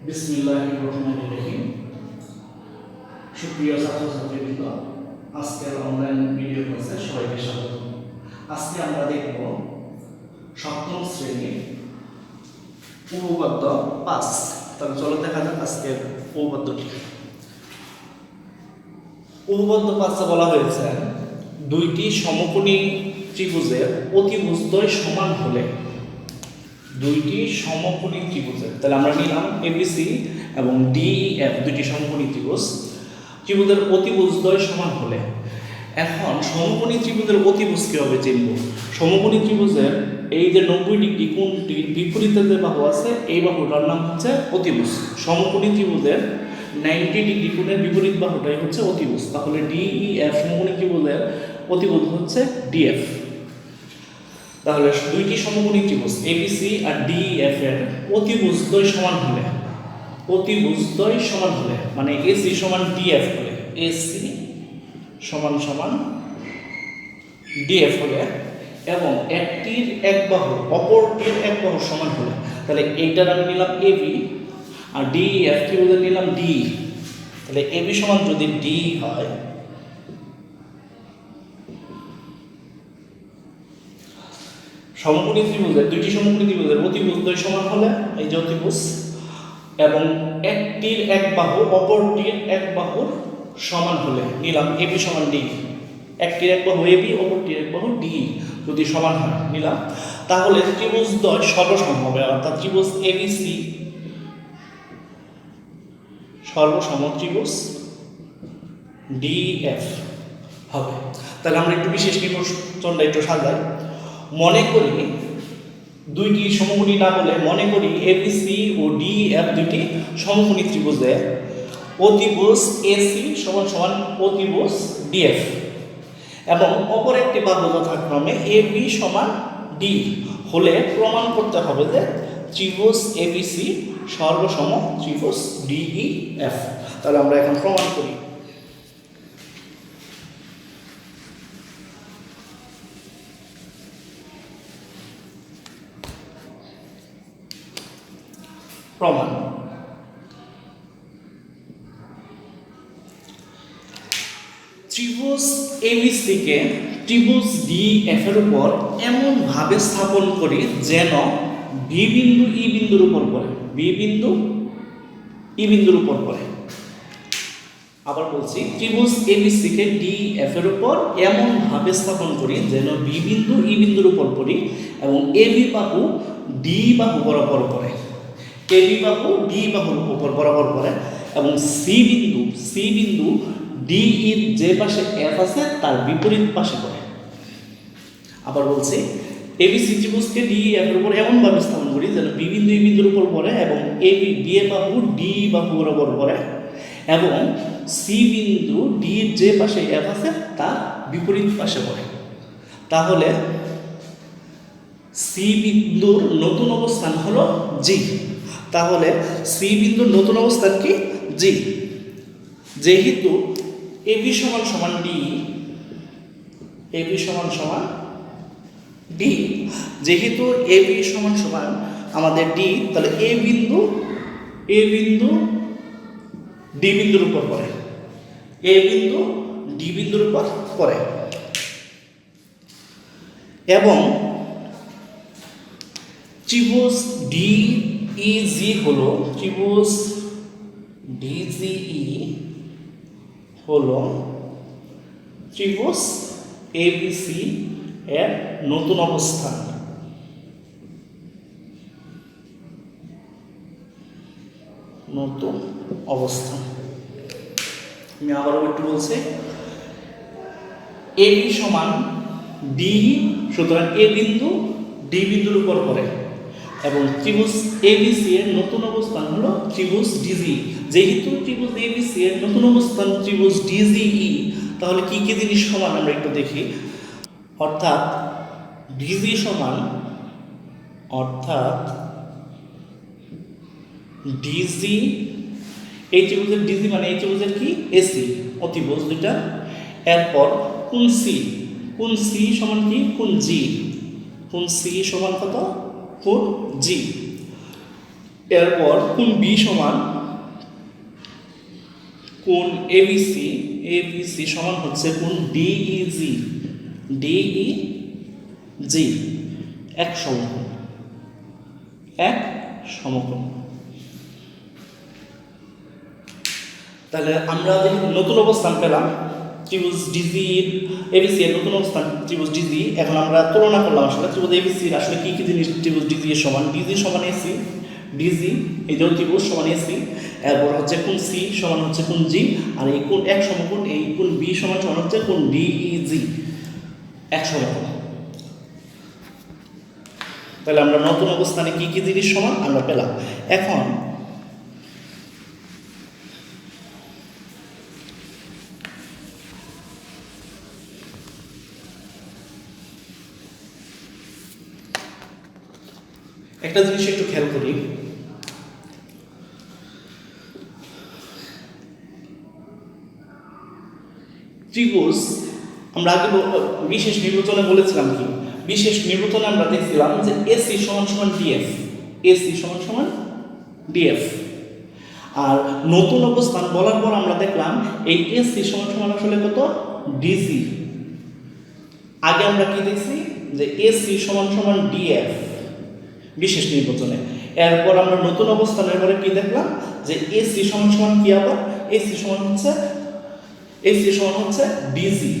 বিসমিল্লাহির রহমানির রহিম। সুপ্রিয় ছাত্রছাত্রীবৃন্দ, আজকের অনলাইন ভিডিও ক্লাসে সবাইকে স্বাগত। আজকে আমরা দেখব সপ্তম শ্রেণীর উপপাদ্য 5। তাহলে চলো দেখা যাক আজকের উপপাদ্যটি। উপপাদ্য 5 বলা হয়েছে দুইটি সমকোণী ত্রিভুজের অতিভুজদ্বয় সমান হলে, দুইটি সমকোণী ত্রিভুজের, তাহলে আমরা নিলাম এবিসি এবং ডিইএফ দুইটি সমকোণী ত্রিভুজের অতিভুজদ্বয় সমান হলে। এখন সমকোণী ত্রিভুজের অতিভুজ কিভাবে চিনব? সমকোণী ত্রিভুজের এই যে 90 ডিগ্রি কোণটির বিপরীতে যে বাহু আছে এই বাহুটার নাম হচ্ছে অতিভুজ। সমকোণী ত্রিভুজের 90 ডিগ্রি কোণের বিপরীত বাহুটাই হচ্ছে অতিভুজ। তাহলে ডিইএফ সমকোণী ত্রিভুজের অতিভুজ হচ্ছে ডিএফ। তাহলে দুইটি সমকোণী ত্রিভুজ এবিসি আর ডিইএফ এর অতিভুজদ্বয় সমান হলে, অতিভুজদ্বয় সমান হলে মানে এসি সমান ডিএফ হলে, এসি সমান সমান ডিএফ হলে এবং একটির এক বাহু অপরটির এক বাহু সমান হলে, তাহলে এইটার আমি নিলাম এবি আর ডিইএফ ত্রিভুজের নিলাম ডি। তাহলে এবি সমান যদি ডি হয়, সমকোণী ত্রিভুজের দুইটি সমকোণী ত্রিভুজের অতিভুজদ্বয় সমান হলে, এই যে অতিভুজ, এবং একটির এক বাহু অপরটির এক বাহুর সমান হলে নিলাম এবি সমান ডি। একটির এক বাহু এবি, অপরটির এক বাহু ডি যদি সমান হয় নিলাম, তাহলে ত্রিভুজদ্বয় সর্বসম হবে। অর্থাৎ ত্রিভুজ এবিসি সর্বসম ত্রিভুজ ডিএফ হবে। তাহলে আমরা একটু বিশেষ নির্বাচনটা একটু সাজাই। মনে করি দুইটি সমকোণী না বলে মনে করি এবিসি ও ডিএফ দুইটি সমকোণী ত্রিভুজের অতিভুজ এসি সমান সমান অতিভুজ ডিএফ এবং অপর একটি বাহু যথাক্রমে এবি সমান ডি হলে প্রমাণ করতে হবে যে ত্রিভুজ এবিসি সর্বসম ত্রিভুজ ডিইএফ। তাহলে আমরা এখন প্রমাণ করি। প্রমাণ। ত্রিভুজ এবিসিকে ত্রিভুজ ডিএফ এর উপর এমন ভাবে স্থাপন করি যেন বি বিন্দু ই বিন্দুর উপর পড়ে, বি বিন্দু ই বিন্দুর উপর পড়ে। আবার বলছি, ত্রিভুজ এবিসিকে ডিএফ এর উপর এমন ভাবে স্থাপন করি যেন বি বিন্দু ই বিন্দুর উপর পড়ি এবং এবি বাহু ডি বাহু বরাবর পড়ে, এবি বাহু ডি বাহুর উপর বরাবর পড়ে এবং সি বিন্দু ডি এর যে পাশে এফ আছে তার বিপরীত পাশে পড়ে। আবার বলছি, এবিসি ত্রিভুজকে ডিএফ এর উপর এমন ভাবে স্থাপন করি যেন বি বিন্দু ই বিন্দুর উপর পড়ে এবং এবি বি বাহু ডি বাহু বরাবর পড়ে এবং সি বিন্দু ডি এর যে পাশে এফ আছে তার বিপরীত পাশে পড়ে। তাহলে সি বিন্দুর নতুন অবস্থান হলো জি। তাহলে সি বিন্দুর নতুন অবস্থান কি? জি। যেহেতু এবি সমান সমান ডি, এবি সমান সমান ডি, যেহেতু এবি সমান সমান আমাদের ডি, তাহলে এ বিন্দু ডি বিন্দুর উপর পড়ে, এ বিন্দু ডি বিন্দুর উপর পড়ে এবং ত্রিভুজ ডিইজি হলো, ত্রিভুজ ডিজিই হলো ত্রিভুজ এবিসি এর নতুন অবস্থান। নতুন অবস্থান আমি আবারও একটু বলছি, এবি সমান ডি, সুতরাং এ বিন্দু ডি বিন্দুর উপর পড়ে এবং ত্রিভুজ এবিসি এর নতুন অবস্থান হলো ত্রিভুজ ডিজি। যেহেতু ত্রিভুজ এবিসি এর নতুন অবস্থান ত্রিভুজ ডিজিই, তাহলে কি কি জিনিস সমান আমরা একটু দেখি। অর্থাৎ ডিজি সমান, অর্থাৎ ডিজি, এই ত্রিভুজের ডিজি মানে এই ত্রিভুজের কি? এসি অতিভুজ দুইটা। এরপর কোণ সি সমান কি? কোণ জি, কোণ সি সমান কত? কোণ জি। এরপর কোণ বি সমান কোণ এবিসি, এবিসি সমান হচ্ছে কোণ ডিইজি, ডিইজি এক সমকোণ, এক সমকোণ। তাহলে আমরা যে নতুন অবস্থান পেলাম ত্রিভুজ ডিজি এবিসি এর নতুন অবস্থান ত্রিভুজ ডিজি, এখন আমরা তুলনা করলাম আসলে ত্রিভুজ এবিসি আসলে কি কি জিনিস ত্রিভুজ ডিজি এর সমান, ডিজি সমান এসি, ডিজি এই যে ত্রিভুজ সমান এসি, এরপর হচ্ছে কোণ সি সমান হচ্ছে কোণ জি, আর এই কোণ এক সমকোণ এই কোণ বি সমান সমান হচ্ছে কোণ ডিইজি এক সমকোণ। তাহলে আমরা নতুন অবস্থানে কি কি জিনিস সমান আমরা পেলাম। এখন একটা জিনিস একটু খেয়াল করি, ত্রিভুজ আমরা আগে বিশেষ নির্বাচনে বলেছিলাম কি, বিশেষ নির্বাচনে আমরা দেখছিলাম যে এসি সমান সমান ডিএফ, এসি সমান সমান ডিএফ। আর নতুন অবস্থান বলার পর আমরা দেখলাম এই এসি সমান সমান আসলে কত, ডিজি। আগে আমরা কি দেখছি যে এসি সমান সমান ডিএফ বিশেষ নির্বাচনে, এরপর আমরা নতুন অবস্থানের পরে কি দেখলাম যে এসি সমান সমান কি, আবার এসি সমান হচ্ছে ডিজি।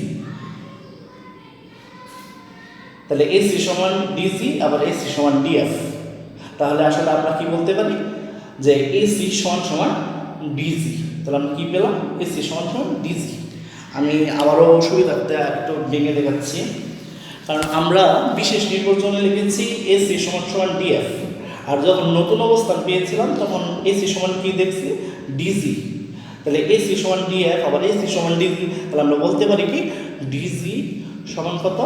তাহলে এসি সমান ডিজি আবার এসি সমান ডিএফ। তাহলে আসলে আমরা কি বলতে পারি যে এসি সমান সমান ডিজি। তাহলে আমরা কি পেলাম, এসি সমান সমান ডিজি। আমি আবারও সুবিধার্থে একটু ভেঙে দেখাচ্ছি, কারণ আমরা বিশেষ নির্বাচনে লিখেছি এসি সমান সমান ডিএফ, আর যখন নতুন অবস্থান পেয়েছিলাম তখন এসি সমান কি দেখছি, ডিজি। তাহলে এসি সমান ডিএফ আবার এসি সমান ডিজি, তাহলে আমরা বলতে পারি কি ডিজি সমান কত,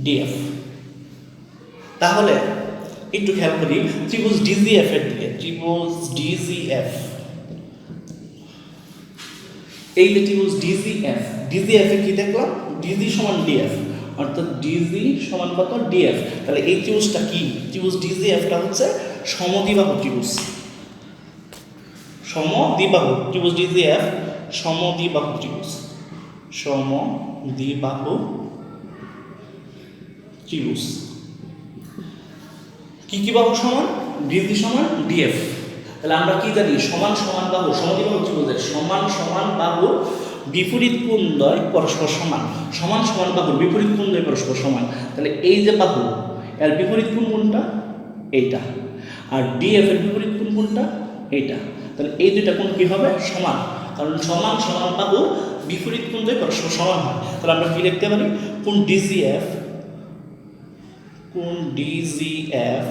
ডিএফ। তাহলে একটু খেয়াল করি ত্রিভুজ ডিজিএফ এর দিকে, ত্রিভুজ ডিজিএফ, এই যে ত্রিভুজ ডিজিএফ, ডিজিএফ এ কি দেখলাম, ডিজি সমান ডিএফ, অর্থাৎ ডিজি সমান কত, ডিএফ। তাহলে এই ত্রিভুজটা কি, ত্রিভুজ ডিজিএফটা হচ্ছে সমদ্বিবাহু ত্রিভুজ, সমদ্বিবাহু ত্রিভুজ ডিজিএফ সমদ্বিবাহু ত্রিভুজ, সমদ্বিবাহু ত্রিভুজ। কি কি বাহু সমান, ডিজি সমান ডিএফ। তাহলে আমরা কি জানি, সমান সমান বাহু, সমদ্বিবাহু ত্রিভুজের সমান সমান বাহু বিপরীত কোণ দ্বয় পরস্পর সমান, সমান সমান বাহুর বিপরীত কোণ দ্বয় পরস্পর সমান। তাহলে এই যে বাহু এর বিপরীত কোণ কোনটা, এইটা, আর ডিএফ এর বিপরীত কোণ কোনটা, এইটা। তাহলে এই দুইটা কোণ কি হবে, সমান, কারণ সমান সমান বাহু বিপরীত কোণ দ্বয় পরস্পর সমান হয়। তাহলে আমরা কি লিখতে পারি, কোণ ডিজিএফ, কোণ ডিজিএফ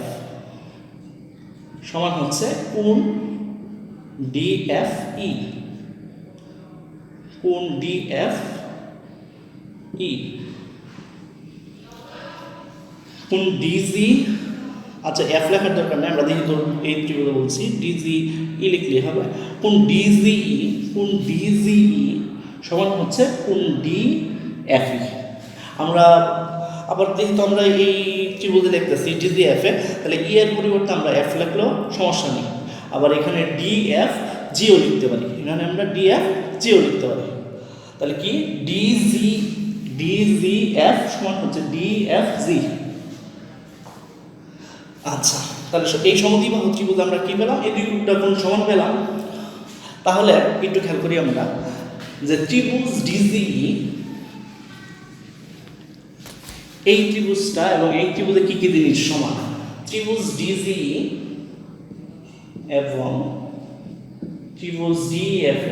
সমান হচ্ছে কোণ ডিএফই, কোণ ডিএফই। কোণ ডিজি, আচ্ছা এফ লেখার দরকার নেই, আমরা যেহেতু এই ত্রিভুজ বলছি ডিজি ই লিখলেই হবে। কোণ ডিজিই, কোণ ডিজিই সমান হচ্ছে কোণ ডিএফই। আমরা আবার যেহেতু আমরা এই ত্রিভুজে লিখতেছি ডিজিএফ এ, তাহলে ই এর পরিবর্তে আমরা এফ লিখলেও সমস্যা নেই। আবার এখানে ডিএফ জিও লিখতে পারি, এখানে আমরা ডিএফ জিও লিখতে পারি। তাহলে কি ডিজিএফ সমান হচ্ছে ডিএফজি। আচ্ছা, তাহলে এই সমদ্বিবাহু ত্রিভুজ আমরা কি পেলাম, এই দুইটা কোণ সমান পেলাম। তাহলে একটু খেয়াল করি আমরা যে ত্রিভুজ ডিজিই, এই ত্রিভুজটা এবং এই ত্রিভুজে কি কি জিনিস সমান, ত্রিভুজ ডিজিই এবং ত্রিভুজ ডিএফ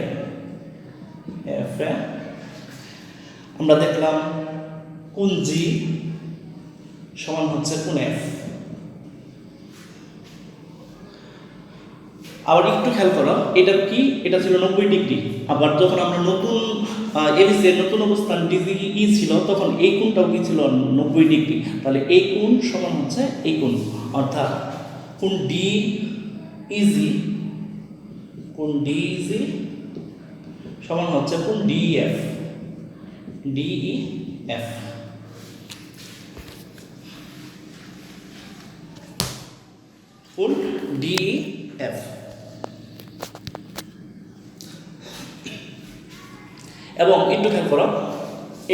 আমরা দেখলাম কোণ জি সমান হচ্ছে কোণ এফ। আবার একটু খেয়াল করো, এটা কি, এটা ছিল 90 ডিগ্রি। আবার যখন আমরা নতুন এবিসি এর নতুন অবস্থান ডিজিই ছিল তখন এই কোণটাও কি ছিল, 90 ডিগ্রি। তাহলে এই কোণ সমান হচ্ছে এই কোণ, অর্থাৎ কোণ ডিইজি, কোণ ডিইজি সমান হচ্ছে কোণ ডিএফ, ডিইএফ। কোণ ডি এফ। এবং একটু খেয়াল করো,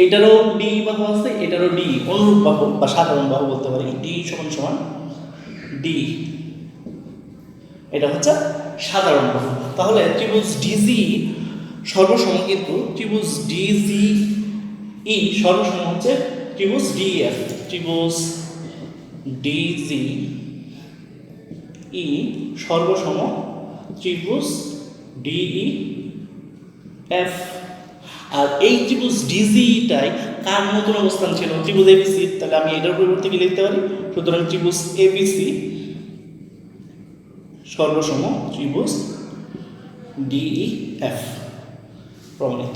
এইটারও ডি বাহু আছে, এটারও ডি, অনুরূপ বাহু বা সাধারণ বাহু বলতে পারি। ডি সমান সমান ডি, এটা হচ্ছে সাধারণ বাহু। তাহলে ত্রিভুজ ডিজি সর্বসম, কিন্তু ত্রিভুজ ডিজি ই সর্বসম হচ্ছে ত্রিভুজ ডিএফ। ত্রিভুজ ডিজি ই সর্বসম ত্রিভুজ ডিই এফ। আর এই ত্রিভুজ ডিজিটাই কার নতুন অবস্থান ছিল? ত্রিভুজ এবিসি। তাহলে আমি এটার পরিবর্তে কি লিখতে পারি? সুতরাং ত্রিভুজ এবিসি সর্বসম ত্রিভুজ ডিই এফ প্রমাণিত।